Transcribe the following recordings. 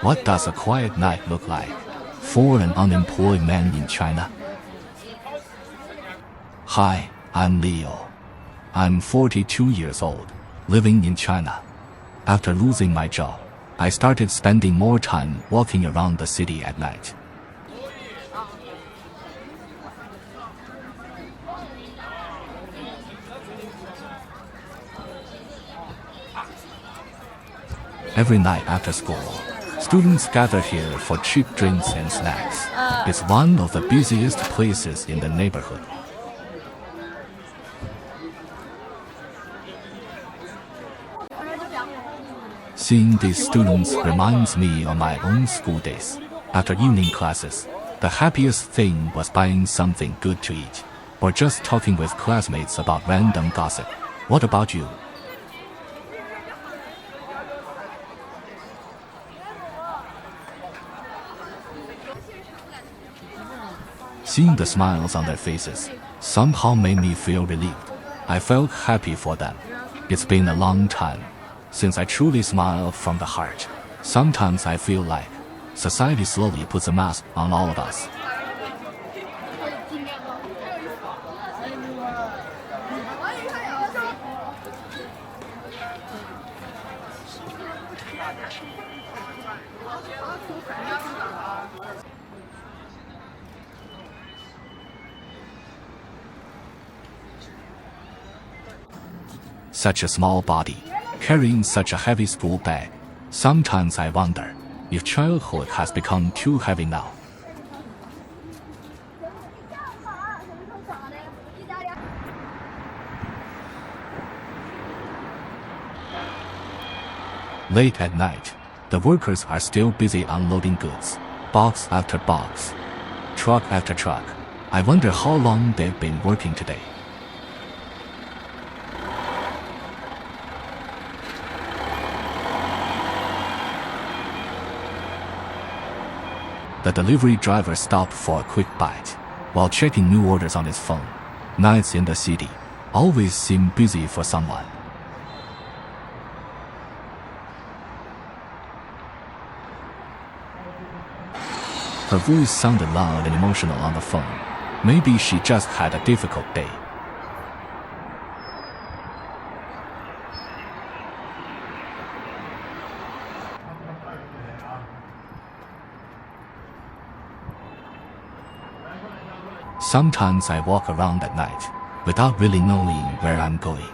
What does a quiet night look like for an unemployed man in China? Hi, I'm Leo. I'm 42 years old, living in China. After losing my job, I started spending more time walking around the city at night. Every night after school, students gather here for cheap drinks and snacks. It's one of the busiest places in the neighborhood. Seeing these students reminds me of my own school days. After evening classes, the happiest thing was buying something good to eat, or just talking with classmates about random gossip. What about you? Seeing the smiles on their faces somehow made me feel relieved. I felt happy for them. It's been a long time since I truly smiled from the heart. Sometimes I feel like society slowly puts a mask on all of us. Such a small body, carrying such a heavy school bag. Sometimes I wonder if childhood has become too heavy now. Late at night, the workers are still busy unloading goods, box after box, truck after truck. I wonder how long they've been working today. The delivery driver stopped for a quick bite while checking new orders on his phone. Nights in the city always seem busy for someone. Her voice sounded loud and emotional on the phone. Maybe she just had a difficult day. Sometimes I walk around at night without really knowing where I'm going.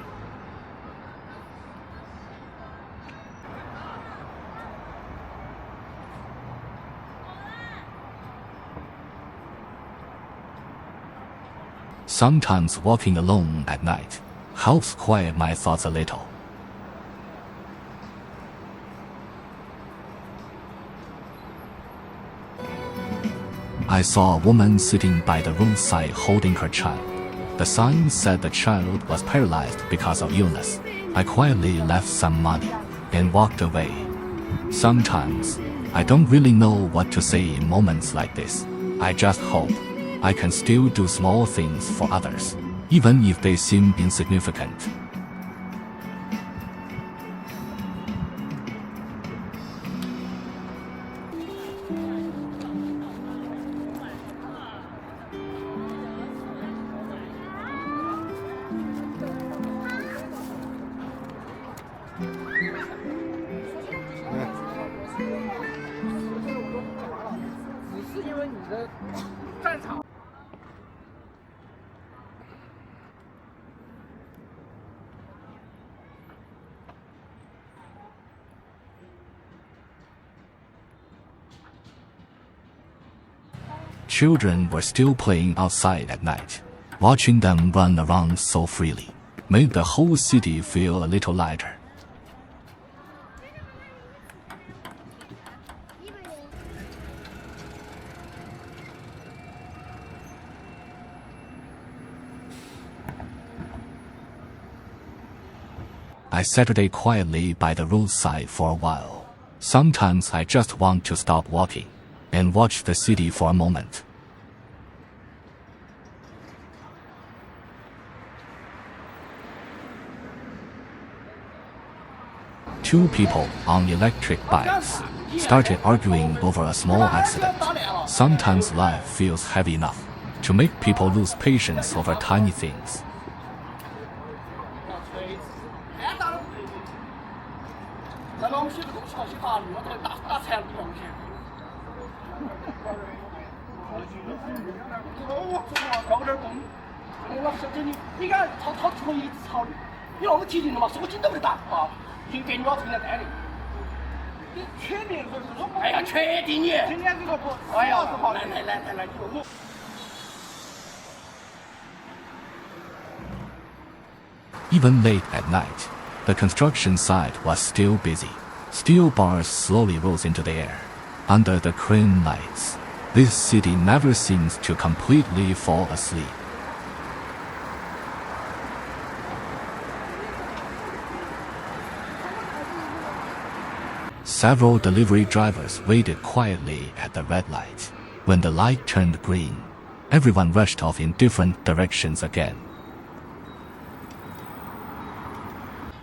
Sometimes walking alone at night helps quiet my thoughts a little. I saw a woman sitting by the roadside holding her child. The sign said the child was paralyzed because of illness. I quietly left some money and walked away. Sometimes I don't really know what to say in moments like this. I just hope I can still do small things for others, even if they seem insignificant. Children were still playing outside at night. Watching them run around so freely made the whole city feel a little lighter. I sat there quietly by the roadside for a while. Sometimes I just want to stop walking and watch the city for a moment. two people on electric bikes started arguing over a small accident. Sometimes life feels heavy enough to make people lose patience over tiny things. Even late at night, the construction site was still busy. Steel bars slowly rose into the air. Under the crane lights, this city never seems to completely fall asleep. Several delivery drivers waited quietly at the red light. When the light turned green, everyone rushed off in different directions again.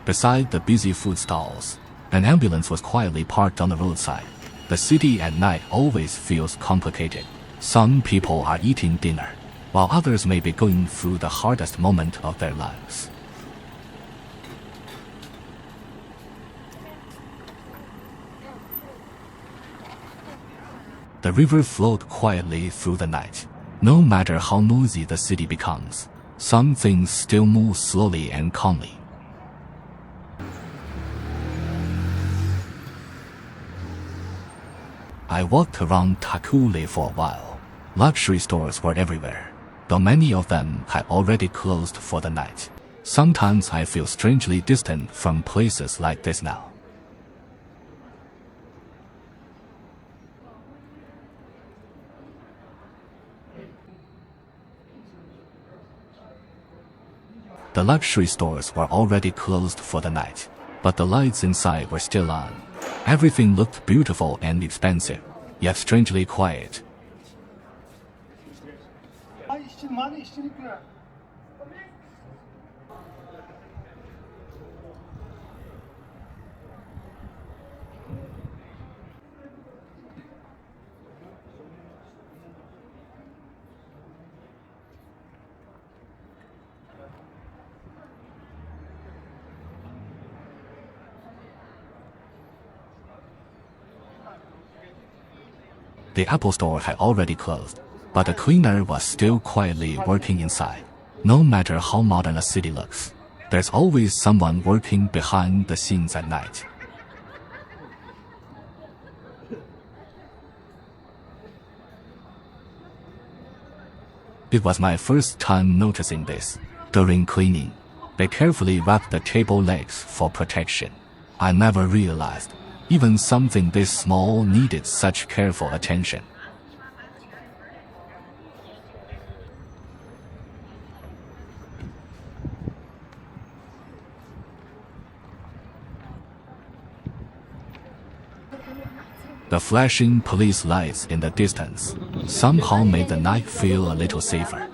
Beside the busy food stalls, an ambulance was quietly parked on the roadside. The city at night always feels complicated. Some people are eating dinner, while others may be going through the hardest moment of their lives. The river flowed quietly through the night. No matter how noisy the city becomes, some things still move slowly and calmly. I walked around Takule for a while. Luxury stores were everywhere, though many of them had already closed for the night. Sometimes I feel strangely distant from places like this now. The luxury stores were already closed for the night, but the lights inside were still on. Everything looked beautiful and expensive, yet strangely quiet. The Apple store had already closed, but a cleaner was still quietly working inside. No matter how modern a city looks, there's always someone working behind the scenes at night. It was my first time noticing this. During cleaning, they carefully wrapped the table legs for protection. I never realized even something this small needed such careful attention. The flashing police lights in the distance somehow made the night feel a little safer.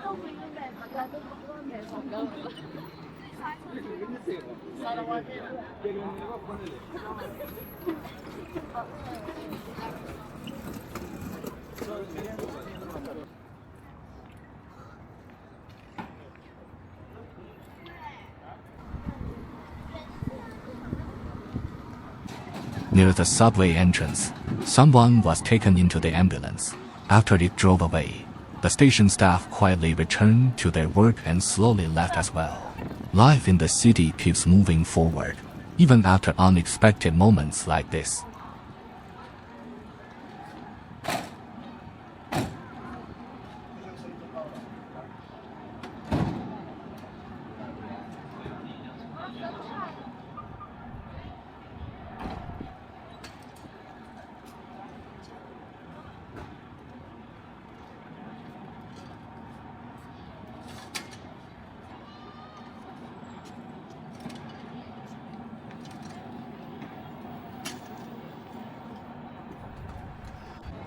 Near the subway entrance, someone was taken into the ambulance. After it drove away, the station staff quietly returned to their work and slowly left as well. Life in the city keeps moving forward, even after unexpected moments like this.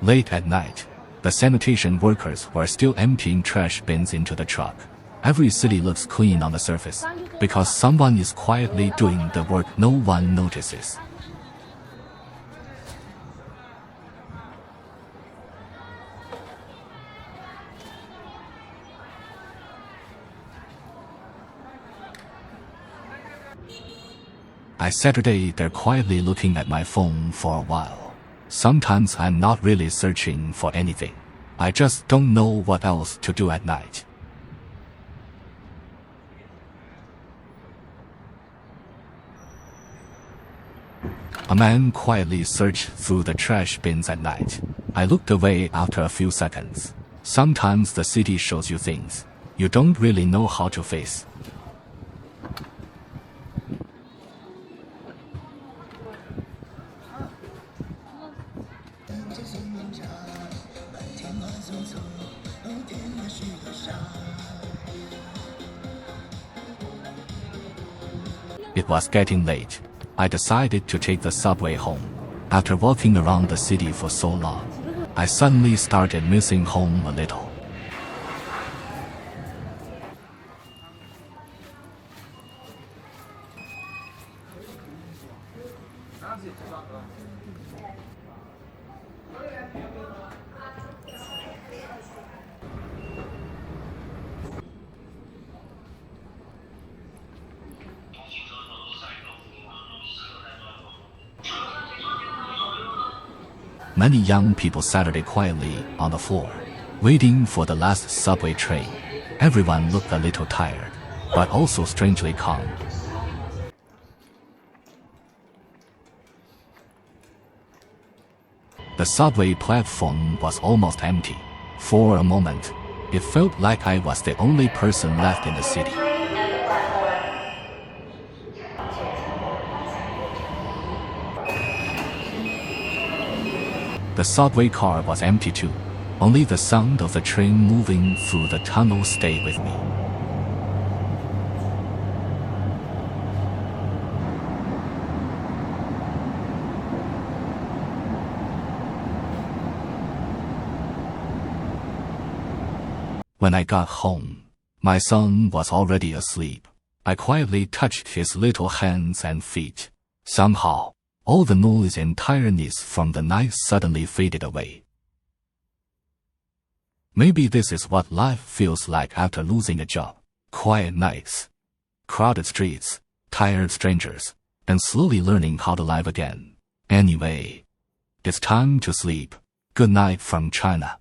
Late at night, the sanitation workers were still emptying trash bins into the truck. Every city looks clean on the surface, because someone is quietly doing the work no one notices. I sat there quietly looking at my phone for a while. Sometimes I'm not really searching for anything. I just don't know what else to do at night. A man quietly searched through the trash bins at night. I looked away after a few seconds. Sometimes the city shows you things you don't really know how to face. It was getting late. I decided to take the subway home. After walking around the city for so long, I suddenly started missing home a little. Many young people sat quietly on the floor, waiting for the last subway train. Everyone looked a little tired, but also strangely calm. The subway platform was almost empty. For a moment, it felt like I was the only person left in the city. The subway car was empty too. Only the sound of the train moving through the tunnel stayed with me. When I got home, my son was already asleep. I quietly touched his little hands and feet. Somehow, all the noise and tiredness from the night suddenly faded away. Maybe this is what life feels like after losing a job. Quiet nights, crowded streets, tired strangers, and slowly learning how to live again. Anyway, it's time to sleep. Good night from China.